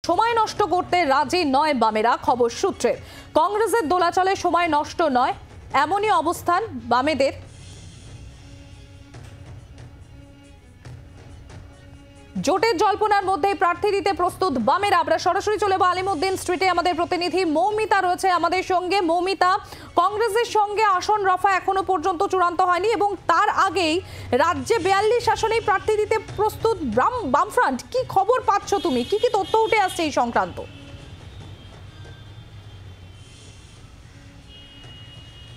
সময় নষ্ট করতে রাজি নয় বামেরা। খবর সূত্রে কংগ্রেসের দোলাচলে সময় নষ্ট নয়, এমনই অবস্থান বামেদের। জোটের জল্পনার মধ্যেই প্রার্থী দিতে প্রস্তুত বামেরা। আমরা সরাসরি চলে যাব আলিমুদ্দিন স্ট্রিটে। আমাদের প্রতিনিধি মৌমিতা রয়েছে আমাদের সঙ্গে। মৌমিতা, কংগ্রেসের সঙ্গে আসন রফা এখনো পর্যন্ত চূড়ান্ত হয়নি এবং তার আগেই রাজ্যে 42 আসনেই প্রার্থী দিতে প্রস্তুত বামফ্রন্ট। কি খবর পাচ্ছ তুমি? কি কি তথ্য উঠে আসছে এই সংক্রান্ত?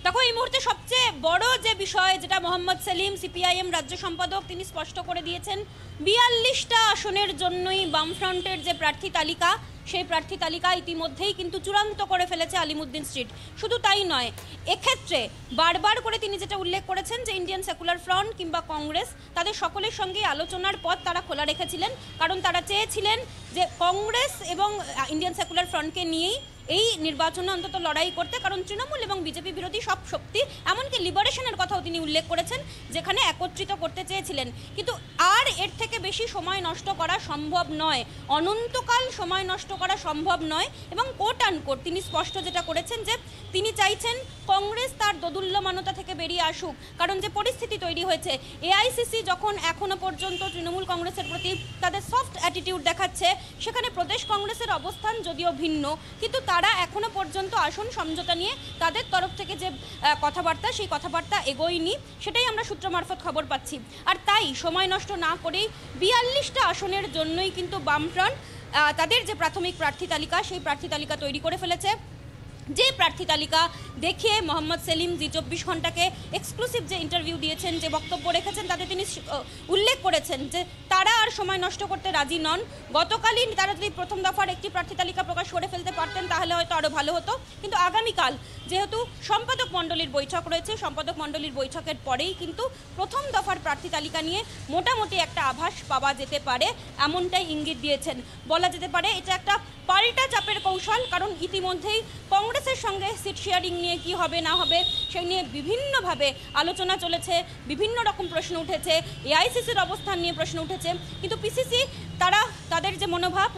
দেখো, এই মুহূর্তে সবচেয়ে বড় যে বিষয়, যেটা মোহাম্মদ সেলিম সিপিআইএম রাজ্য সম্পাদক তিনি স্পষ্ট করে দিয়েছেন, 42টা আসনের জন্যই বামফ্রন্টের যে প্রার্থী তালিকা, সেই প্রার্থী তালিকা ইতিমধ্যেই কিন্তু চূড়ান্ত করে ফেলেছে আলিমুদ্দিন স্ট্রিট। শুধু তাই নয়, এক্ষেত্রে বারবার করে তিনি যেটা উল্লেখ করেছেন যে ইন্ডিয়ান সেকুলার ফ্রন্ট কিংবা কংগ্রেস, তাদের সকলের সঙ্গে আলোচনার পথ তারা খোলা রেখেছিলেন, কারণ তারা চেয়েছিলেন যে কংগ্রেস এবং ইন্ডিয়ান সেকুলার ফ্রন্টকে নিয়েই এই নির্বাচনে অন্তত লড়াই করতে, কারণ তৃণমূল এবং বিজেপি বিরোধী সব শক্তি, এমনকি লিবারেশনের কথাও তিনি উল্লেখ করেছেন, যেখানে একত্রিত করতে চেয়েছিলেন। কিন্তু আর এর থেকে বেশি সময় নষ্ট করা সম্ভব নয়, অনন্তকাল সময় নষ্ট করা সম্ভব নয়। এবং কোট আনকোট তিনি স্পষ্ট যেটা করেছেন যে তিনি চাইছেন কংগ্রেস তার দোদুল্যমানতা থেকে বেরিয়ে আসুক, কারণ যে পরিস্থিতি তৈরি হয়েছে, এআইসিসি যখন এখনো পর্যন্ত তৃণমূল কংগ্রেসের প্রতি তাদের সফট অ্যাটিটিউড দেখাচ্ছে, সেখানে প্রদেশ কংগ্রেসের অবস্থান যদিও ভিন্ন, কিন্তু তারা এখনো পর্যন্ত আসন সমঝোতা নিয়ে তাদের তরফ থেকে যে কথাবার্তা, সেই কথাবার্তা এগোয়নি, সেটাই আমরা সূত্র মারফত খবর পাচ্ছি। আর তাই সময় নষ্ট না করেই 42টা আসনের জন্যই কিন্তু বামফ্রন্ট তাদের যে প্রাথমিক প্রার্থী তালিকা, সেই প্রার্থী তালিকা তৈরি করে ফেলেছে। যে প্রার্থী তালিকা দেখিয়ে মোহাম্মদ সেলিম জি 24 ঘন্টাকে এক্সক্লুসিভ যে ইন্টারভিউ দিয়েছেন, যে বক্তব্য রেখেছেন, তাতে তিনি উল্লেখ করেছেন যে তারা আর সময় নষ্ট করতে রাজি নন। গতকালই তারা যদি প্রথম দফার একটি প্রার্থী তালিকা প্রকাশ করে ফেলতে পারতেন তাহলে হয়তো আরও ভালো হতো, কিন্তু আগামীকাল যেহেতু সম্পাদক মণ্ডলীর বৈঠক রয়েছে, সম্পাদক মণ্ডলীর বৈঠকের পরেই কিন্তু প্রথম দফার প্রার্থী তালিকা নিয়ে মোটামুটি একটা আভাস পাওয়া যেতে পারে, এমনটাই ইঙ্গিত দিয়েছেন। বলা যেতে পারে এটা একটা পাল্টা চাপের কৌশল, কারণ ইতিমধ্যেই কংগ্রেসের সঙ্গে সিট শেয়ারিং নিয়ে কি হবে না হবে সেই নিয়ে বিভিন্নভাবে আলোচনা চলেছে, বিভিন্ন রকম প্রশ্ন উঠেছে, এআইসিসির অবস্থান নিয়ে প্রশ্ন উঠেছে, কিন্তু পিসিসি তারা তাদের যে মনোভাব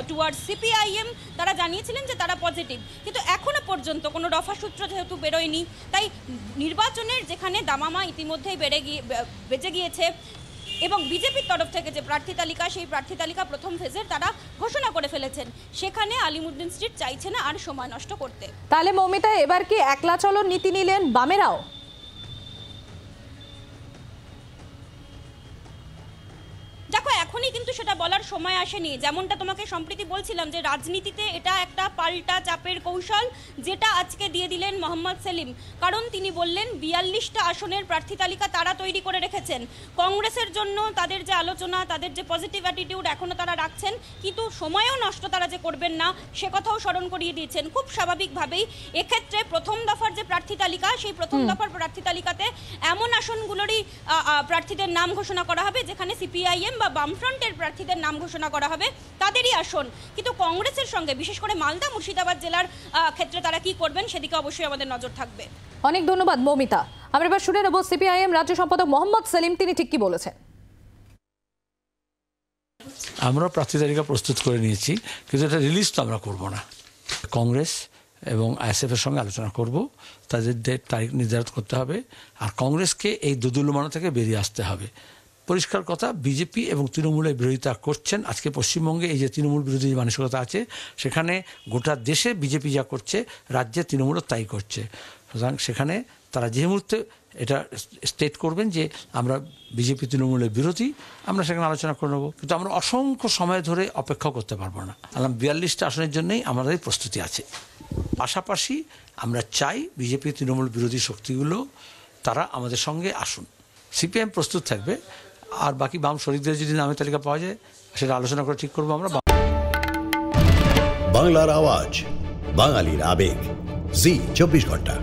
টুয়ার্ডস সিপিআইএম তারা জানিয়েছিলেন যে তারা পজিটিভ, কিন্তু এখনও পর্যন্ত কোনো রফা সূত্র যেহেতু বেরোয়নি, তাই নির্বাচনের যেখানে দামামা ইতিমধ্যেই বেজে গিয়েছে এবং বিজেপির তরফ থেকে যে প্রার্থী তালিকা, সেই প্রার্থী তালিকা প্রথম ফেজের তারা ঘোষণা করে ফেলেছেন, সেখানে আলিমুদ্দিন স্ট্রিট চাইছে না আর সময় নষ্ট করতে। তাহলে মৌমিতা, এবার কি একলা চলো নীতি নিলেন বামেরাও? দেখো, এখনই কিন্তু সেটা বলার সময় আসেনি। যেমনটা তোমাকে সম্প্রতি বলছিলাম যে রাজনীতিতে এটা একটা পাল্টা চাপের কৌশল, যেটা আজকে দিয়ে দিলেন মোহাম্মদ সেলিম, কারণ তিনি বললেন 42টা আসনের প্রার্থী তালিকা তারা তৈরি করে রেখেছেন। কংগ্রেসের জন্য তাদের যে আলোচনা, তাদের যে পজিটিভ অ্যাটিটিউড এখনও তারা রাখছেন, কিন্তু সময়ও নষ্ট তারা যে করবেন না সে কথাও স্মরণ করিয়ে দিয়েছেন। খুব স্বাভাবিকভাবেই এক্ষেত্রে প্রথম দফার যে প্রার্থী তালিকা, সেই প্রথম দফার প্রার্থী তালিকাতে এমন আসনগুলোরই প্রার্থীদের নাম ঘোষণা করা হবে যেখানে সিপিআইএম বা বামফ্রন্টের প্রার্থীদের নাম ঘোষণা করা হবে, তাদেরই আসন। কিন্তু কংগ্রেসের সঙ্গে বিশেষ করে মালদা মুর্শিদাবাদ জেলার ক্ষেত্রে তারা কি করবেন সেদিকে অবশ্যই আমাদের নজর থাকবে। অনেক ধন্যবাদ মৌমিতা। আমরা এবার শুনে নেব সিপিআইএম রাজ্য সম্পাদক মোহাম্মদ সেলিম, তিনি ঠিক কি বলেছেন। আমরা প্রার্থী তালিকা প্রস্তুত করে নিয়েছি, কিন্তু এটা রিলিজ তো আমরা করব না। কংগ্রেস এবং আইএসএফ এর সঙ্গে আলোচনা করব, তাদের তারিখ নির্ধারণ করতে হবে, আর কংগ্রেসকে এই দোদুল্যমান থেকে বেরিয়ে আসতে হবে। পরিষ্কার কথা, বিজেপি এবং তৃণমূলের বিরোধিতা করছেন। আজকে পশ্চিমবঙ্গে এই যে তৃণমূল বিরোধী মানসিকতা আছে, সেখানে গোটা দেশে বিজেপি যা করছে, রাজ্যে তৃণমূলও তাই করছে। সুতরাং সেখানে তারা যে মুহূর্তে এটা স্টেট করবেন যে আমরা বিজেপি তৃণমূলের বিরোধী, আমরা সেখানে আলোচনা করে নেব, কিন্তু আমরা অসংখ্য সময় ধরে অপেক্ষা করতে পারবো না। 42টা আসনের জন্যই আমাদের প্রস্তুতি আছে। পাশাপাশি আমরা চাই বিজেপি তৃণমূল বিরোধী শক্তিগুলো তারা আমাদের সঙ্গে আসুন। সিপিএম প্রস্তুত থাকবে, আর বাকি বাম শরিকদের যদি নামের তালিকা পাওয়া যায় সেটা আলোচনা করে ঠিক করবো আমরা। বাংলার আওয়াজ, বাঙালির আবেগ, জি 24 ঘন্টা।